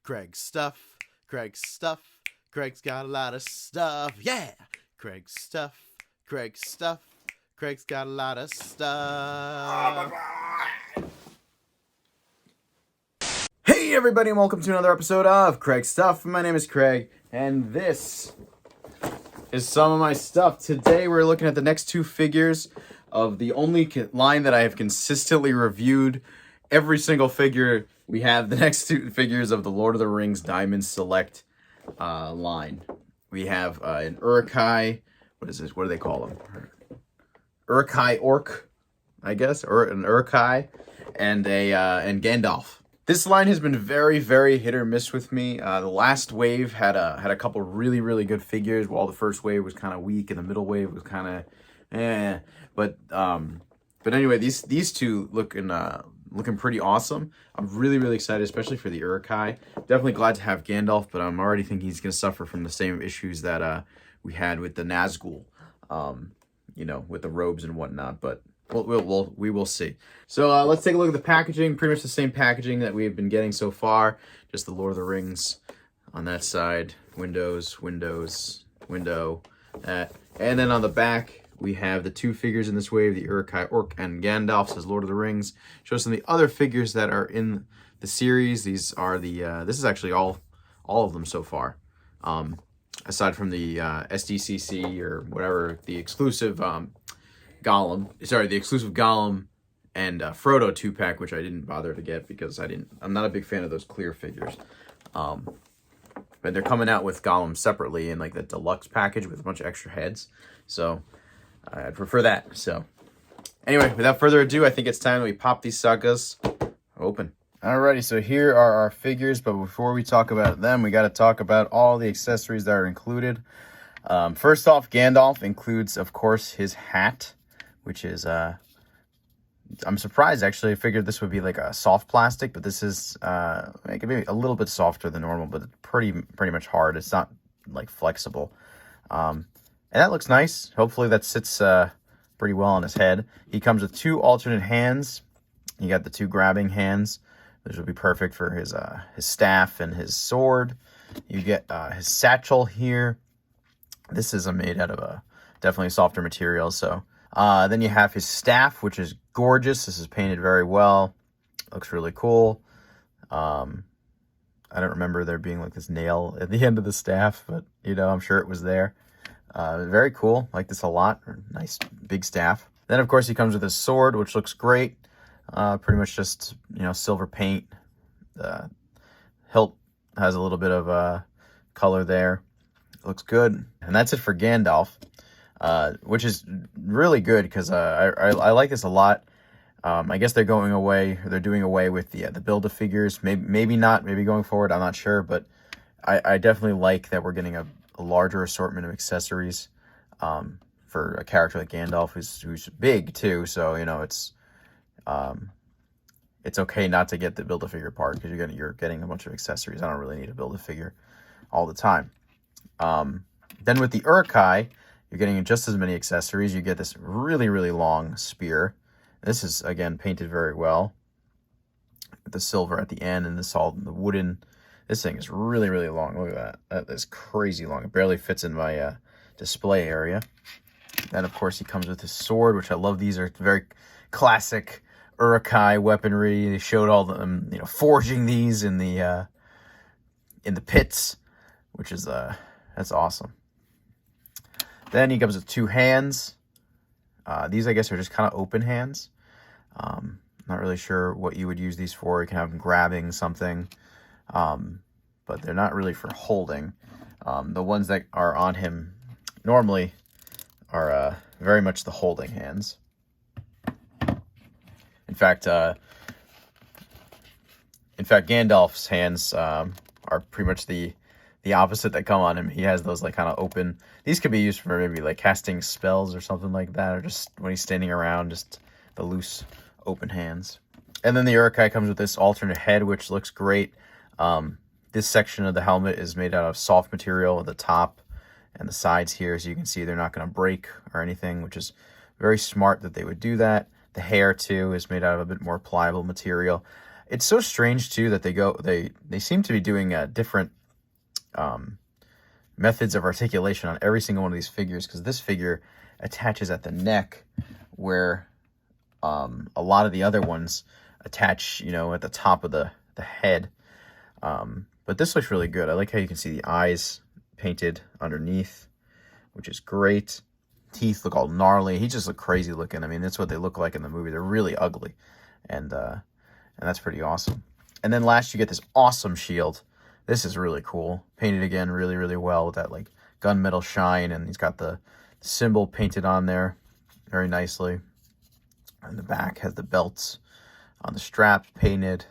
Craig's stuff. Craig's stuff. Craig's got a lot of stuff. Yeah. Craig's stuff. Craig's stuff. Craig's got a lot of stuff. Hey everybody, and welcome to another episode of Craig's Stuff. My name is Craig, and this is some of my stuff. Today we're looking at the next two figures of the only line that I have consistently reviewed. Every single figure, we have the next two figures of the Lord of the Rings Diamond Select line. We have an Urukhai. What is this? What do they call them? Uruk-hai orc, I guess, or an Uruk-hai, and Gandalf. This line has been very, very hit or miss with me. The last wave had a couple really, really good figures, while the first wave was kind of weak and the middle wave was kind of But anyway, these two looking pretty awesome. I'm really, really excited, especially for the Uruk-hai. Definitely glad to have Gandalf, but I'm already thinking he's going to suffer from the same issues that we had with the Nazgul, with the robes and whatnot, but we will see. So let's take a look at the packaging. Pretty much the same packaging that we've been getting so far. Just the Lord of the Rings on that side. Window. That. And then on the back, we have the two figures in this wave, the Uruk-hai orc and Gandalf, says Lord of the Rings. Shows some of the other figures that are in the series. These are this is actually all of them so far. Aside from the SDCC or whatever, the exclusive Gollum and Frodo 2-pack, which I didn't bother to get because I'm not a big fan of those clear figures. But they're coming out with Gollum separately in like the deluxe package with a bunch of extra heads. So I'd prefer that. So anyway, without further ado, I think it's time that we pop these suckers open. Alrighty, so here are our figures, but before we talk about them, we got to talk about all the accessories that are included. First off, Gandalf includes, of course, his hat, which is, I'm surprised, actually. I figured this would be like a soft plastic, but this is, it could be a little bit softer than normal, but pretty much hard. It's not, like, flexible. And that looks nice. Hopefully that sits pretty well on his head. He comes with two alternate hands. You got the two grabbing hands. Those would be perfect for his staff and his sword. You get his satchel here. This is made out of a definitely softer material. So then you have his staff, which is gorgeous. This is painted very well. Looks really cool. I don't remember there being like this nail at the end of the staff, but I'm sure it was there. Very cool. Like this a lot. Nice big staff. Then of course he comes with his sword, which looks great. Pretty much just, silver paint. The hilt has a little bit of color there. Looks good. And that's it for Gandalf, which is really good because I like this a lot. I guess they're doing away with the Build-A-Figures. Maybe not. Maybe going forward, I'm not sure. But I definitely like that we're getting a larger assortment of accessories for a character like Gandalf, who's big too. So, it's okay not to get the Build-A-Figure part because you're getting a bunch of accessories. I don't really need to Build-A-Figure all the time. Then with the Uruk-hai, you're getting just as many accessories. You get this really, really long spear. This is, again, painted very well with the silver at the end and the wooden. This thing is really, really long. Look at that. That is crazy long. It barely fits in my display area. Then, of course, he comes with his sword, which I love. These are very classic Uruk-hai weaponry. They showed all them, forging these in the pits, which is that's awesome. Then he comes with two hands. These, I guess, are just kind of open hands. Not really sure what you would use these for. You can have them grabbing something, but they're not really for holding. The ones that are on him normally are very much the holding hands. In fact, Gandalf's hands are pretty much the opposite that come on him. He has those like kind of open. These could be used for maybe like casting spells or something like that, or just when he's standing around, just the loose open hands. And then the Uruk-hai comes with this alternate head, which looks great. This section of the helmet is made out of soft material at the top and the sides here, so you can see they're not going to break or anything, which is very smart that they would do that. The hair, too, is made out of a bit more pliable material. It's so strange too that they seem to be doing different methods of articulation on every single one of these figures, because this figure attaches at the neck where a lot of the other ones attach, at the top of the head. But this looks really good. I like how you can see the eyes painted underneath, which is great. Teeth look all gnarly. He just looked crazy looking. I mean, that's what they look like in the movie. They're really ugly, and that's pretty awesome. And then last, you get this awesome shield. This is really cool. Painted again really, really well with that like gunmetal shine, and he's got the symbol painted on there very nicely. And the back has the belts on the straps painted.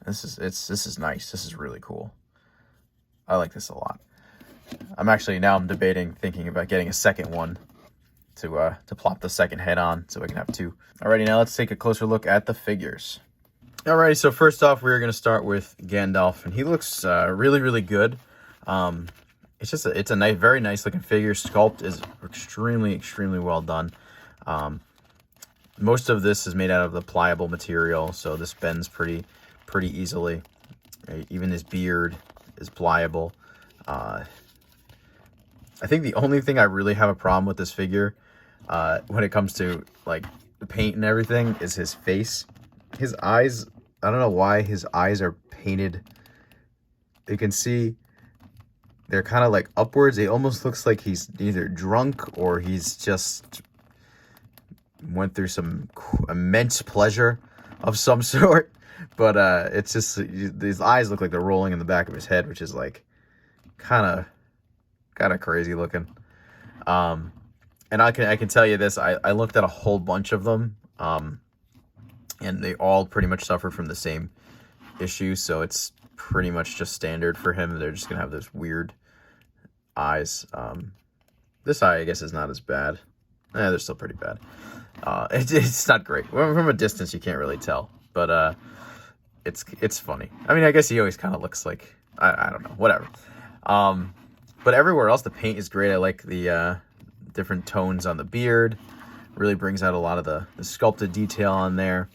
This is nice. This is really cool. I like this a lot. I'm thinking about getting a second one to plop the second head on so I can have two. Alrighty, now let's take a closer look at the figures. Alrighty, so first off, we're going to start with Gandalf, and he looks really, really good. It's a nice, very nice looking figure. Sculpt is extremely, extremely well done. Most of this is made out of the pliable material, so this bends pretty easily. Even his beard is pliable. I think the only thing I really have a problem with this figure, when it comes to like the paint and everything, is his face. His eyes, I don't know why his eyes are painted. You can see they're kind of like upwards. It almost looks like he's either drunk or he's just went through some immense pleasure of some sort. But it's just, these eyes look like they're rolling in the back of his head, which is like kind of crazy looking. And I can tell you this, I looked at a whole bunch of them, and they all pretty much suffer from the same issue, so it's pretty much just standard for him. They're just gonna have those weird eyes. This eye, I guess, is not as bad. They're still pretty bad. It's not great. From a distance, you can't really tell, but it's funny. I mean, I guess he always kind of looks like, I don't know, whatever. But everywhere else, the paint is great. I like the different tones on the beard. Really brings out a lot of the sculpted detail on there,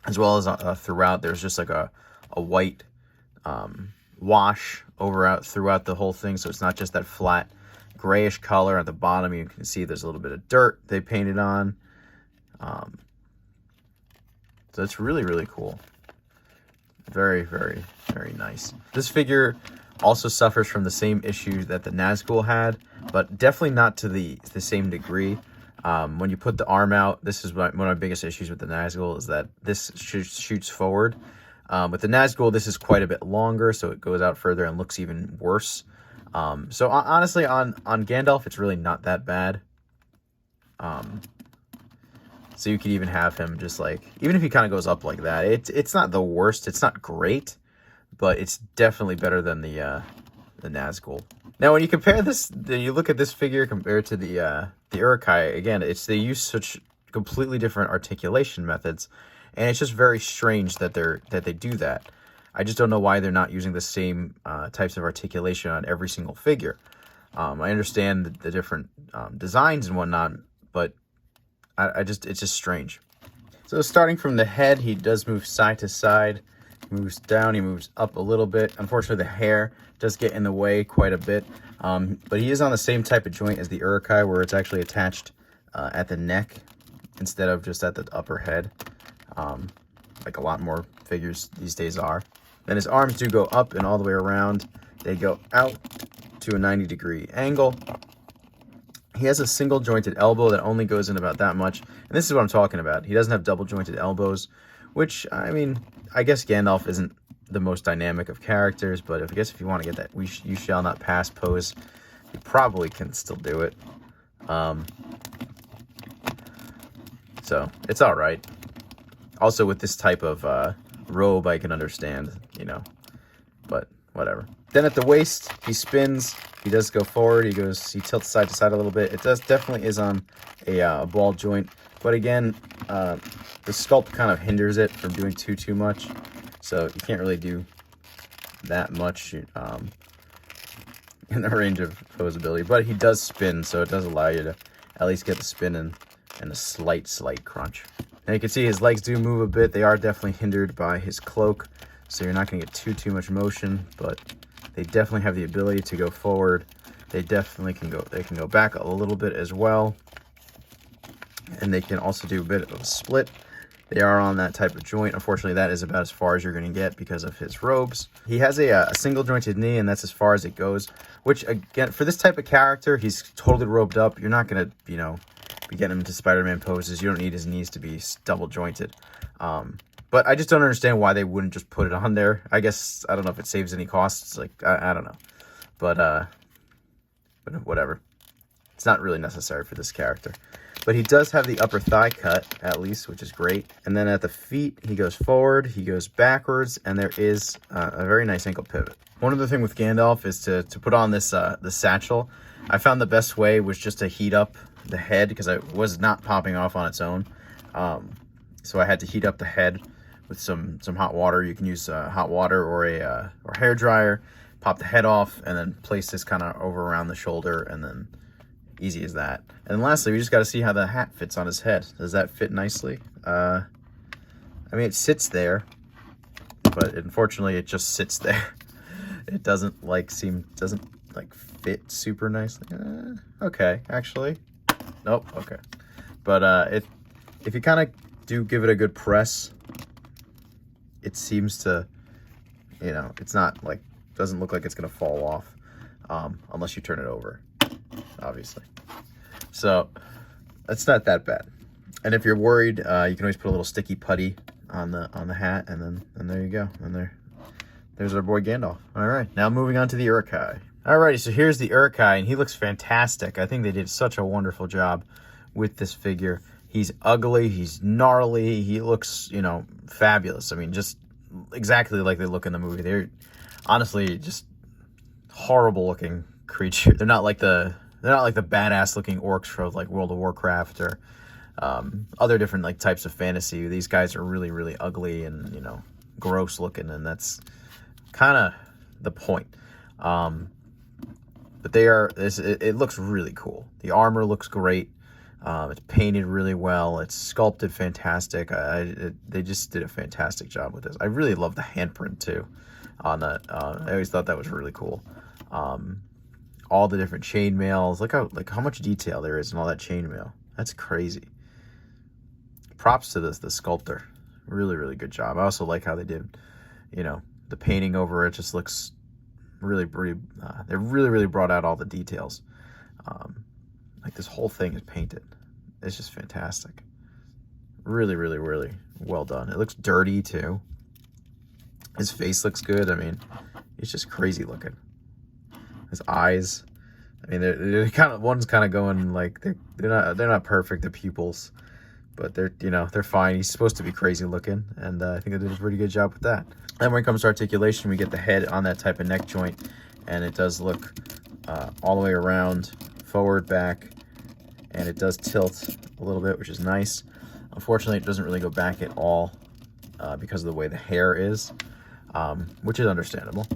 as well as throughout. There's just like a white wash throughout the whole thing, so it's not just that flat grayish color. At the bottom, you can see there's a little bit of dirt they painted on. So it's really, really cool. Very, very, very nice. This figure also suffers from the same issue that the Nazgul had, but definitely not to the same degree. When you put the arm out, this is one of my biggest issues with the Nazgul, is that this shoots forward. With the Nazgul, this is quite a bit longer, so it goes out further and looks even worse. So honestly, on Gandalf, it's really not that bad. So you could even have him just like, even if he kind of goes up like that, it's not the worst. It's not great, but it's definitely better than the Nazgul. Now, when you compare this, you look at this figure compared to the Urukhai, again, they use such completely different articulation methods, and it's just very strange that they do that. I just don't know why they're not using the same types of articulation on every single figure. I understand the different designs and whatnot, but it's just strange. So starting from the head, he does move side to side. He moves down, he moves up a little bit. Unfortunately, the hair does get in the way quite a bit. But he is on the same type of joint as the Uruk-hai, where it's actually attached at the neck instead of just at the upper head, like a lot more figures these days are. Then his arms do go up and all the way around. They go out to a 90-degree angle. He has a single jointed elbow that only goes in about that much. And this is what I'm talking about. He doesn't have double jointed elbows, which, I mean, I guess Gandalf isn't the most dynamic of characters, but I guess if you want to get that you shall not pass pose, you probably can still do it. So it's all right. Also, with this type of robe, I can understand, but whatever. Then at the waist, he spins. He does go forward. He tilts side to side a little bit. It definitely is on a ball joint, but again, the sculpt kind of hinders it from doing too much. So you can't really do that much in the range of posability. But he does spin, so it does allow you to at least get the spin and a slight crunch. Now you can see his legs do move a bit. They are definitely hindered by his cloak, so you're not going to get too much motion, but they definitely have the ability to go forward. They definitely can go back a little bit as well. And they can also do a bit of a split. They are on that type of joint. Unfortunately, that is about as far as you're going to get because of his robes. He has a single jointed knee, and that's as far as it goes, which again, for this type of character, he's totally robed up. You're not going to, you know, be getting him into Spider-Man poses. You don't need his knees to be double jointed. But I just don't understand why they wouldn't just put it on there. I guess, I don't know if it saves any costs. Like, I don't know. But whatever. It's not really necessary for this character. But he does have the upper thigh cut, at least, which is great. And then at the feet, he goes forward, he goes backwards, and there is a very nice ankle pivot. One other thing with Gandalf is to put on this the satchel. I found the best way was just to heat up the head, because it was not popping off on its own. So I had to heat up the head with some hot water. You can use hot water or a hair dryer. Pop the head off, and then place this kind of over around the shoulder, and then easy as that. And then lastly, we just got to see how the hat fits on his head. Does that fit nicely? I mean, it sits there, but unfortunately, it just sits there. It doesn't fit super nicely. Okay, actually, nope. Okay, but if you kind of do give it a good press, it seems to, you know, it's not like, doesn't look like it's gonna fall off, unless you turn it over, obviously. So that's not that bad. And if you're worried, you can always put a little sticky putty on the hat, and there you go. And there's our boy Gandalf. All right, now moving on to the Uruk-hai. Alrighty, so here's the Uruk-hai, and he looks fantastic. I think they did such a wonderful job with this figure. He's ugly, he's gnarly, he looks, you know, fabulous. I mean, just exactly like they look in the movie. They're honestly just horrible looking creature. They're not like the badass looking orcs from like World of Warcraft or other different like types of fantasy. These guys are really, really ugly and, you know, gross looking, and that's kind of the point. But it looks really cool. The armor looks great. It's painted really well. It's sculpted fantastic. They just did a fantastic job with this. I really love the handprint too on that. I always thought that was really cool. All the different chainmails. Look how much detail there is in all that chainmail. That's crazy. Props to the sculptor. Really, really good job. I also like how they did, you know, the painting over it. Just looks really, they really, really brought out all the details. Like this whole thing is painted. It's just fantastic. Really, really, really well done. It looks dirty too. His face looks good. I mean, it's just crazy looking. His eyes. I mean, they're kind of, one's kind of going like they're not perfect. The pupils, but they're fine. He's supposed to be crazy looking, and I think they did a pretty good job with that. Then when it comes to articulation, we get the head on that type of neck joint, and it does look all the way around, forward, back, and it does tilt a little bit, which is nice. Unfortunately, it doesn't really go back at all because of the way the hair is, which is understandable.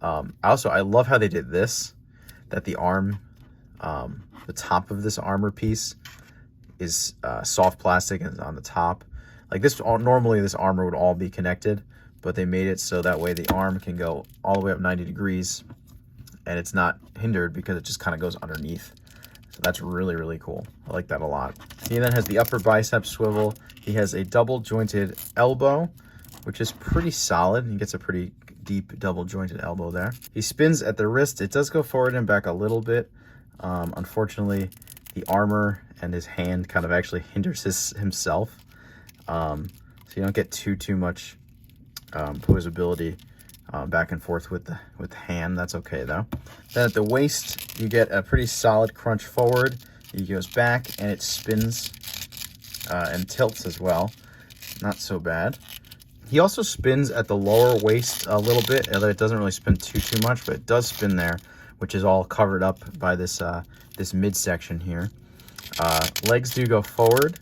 I love how they did this, that the arm, the top of this armor piece is soft plastic and on the top. Like this, normally this armor would all be connected, but they made it so that way the arm can go all the way up 90 degrees and it's not hindered because it just kind of goes underneath. So that's really, really cool. I like that a lot. He then has the upper bicep swivel. He has a double jointed elbow, which is pretty solid. He gets a pretty deep double jointed elbow there. He spins at the wrist. It does go forward and back a little bit. Unfortunately, the armor and his hand kind of actually hinders himself. So you don't get too much posability back and forth with the hand. That's okay though. Then at the waist, you get a pretty solid crunch forward. He goes back and it spins and tilts as well. Not so bad. He also spins at the lower waist a little bit, although it doesn't really spin too much, but it does spin there, which is all covered up by this this midsection here. Legs do go forward.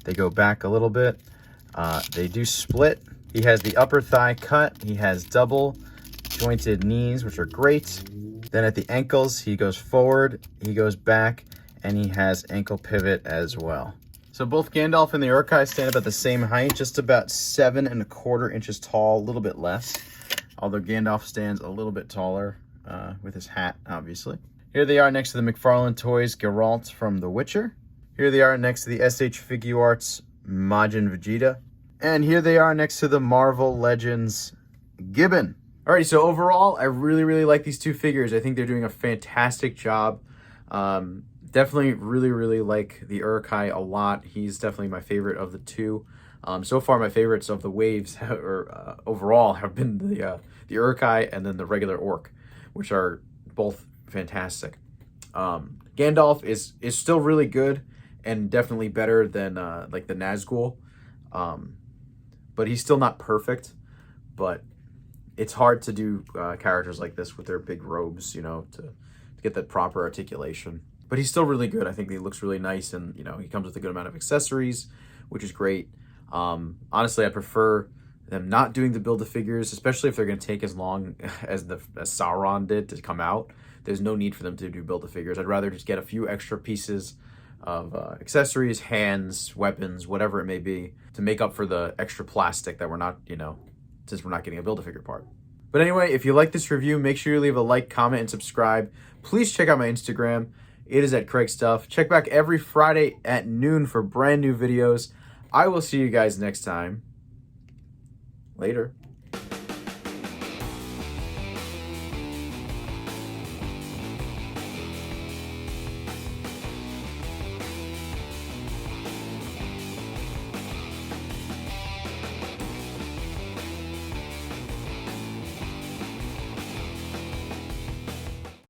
They go back a little bit. They do split. He has the upper thigh cut. He has double jointed knees, which are great. Then at the ankles, he goes forward, he goes back, and he has ankle pivot as well. So both Gandalf and the Uruk-hai stand up at the same height, just about 7 1/4 inches tall, a little bit less. Although Gandalf stands a little bit taller with his hat, obviously. Here they are next to the McFarlane Toys Geralt from The Witcher. Here they are next to the SH Figuarts Majin Vegeta. And here they are next to the Marvel Legends Gibbon. Alrighty, so overall, I really like these two figures. I think they're doing a fantastic job. Definitely really like the Urukhai a lot. He's definitely my favorite of the two. So far, my favorites of the waves overall have been the Urukhai and then the regular Orc, which are both fantastic. Gandalf is still really good and definitely better than like the Nazgul, but he's still not perfect. But it's hard to do characters like this with their big robes, you know, to get that proper articulation. But he's still really good. I think he looks really nice, and you know, he comes with a good amount of accessories, which is great. Honestly, I prefer them not doing the Build-A-Figures, especially if they're going to take as long as Sauron did to come out. There's no need for them to do Build-A-Figures. I'd rather just get a few extra pieces of accessories, hands, weapons, whatever it may be, to make up for the extra plastic that we're not, you know, since we're not getting a Build-A-Figure part. But anyway, if you like this review, make sure you leave a like, comment, and subscribe. Please check out my Instagram. It is at Craig Stuff. Check back every Friday at noon for brand new videos. I will see you guys next time. Later.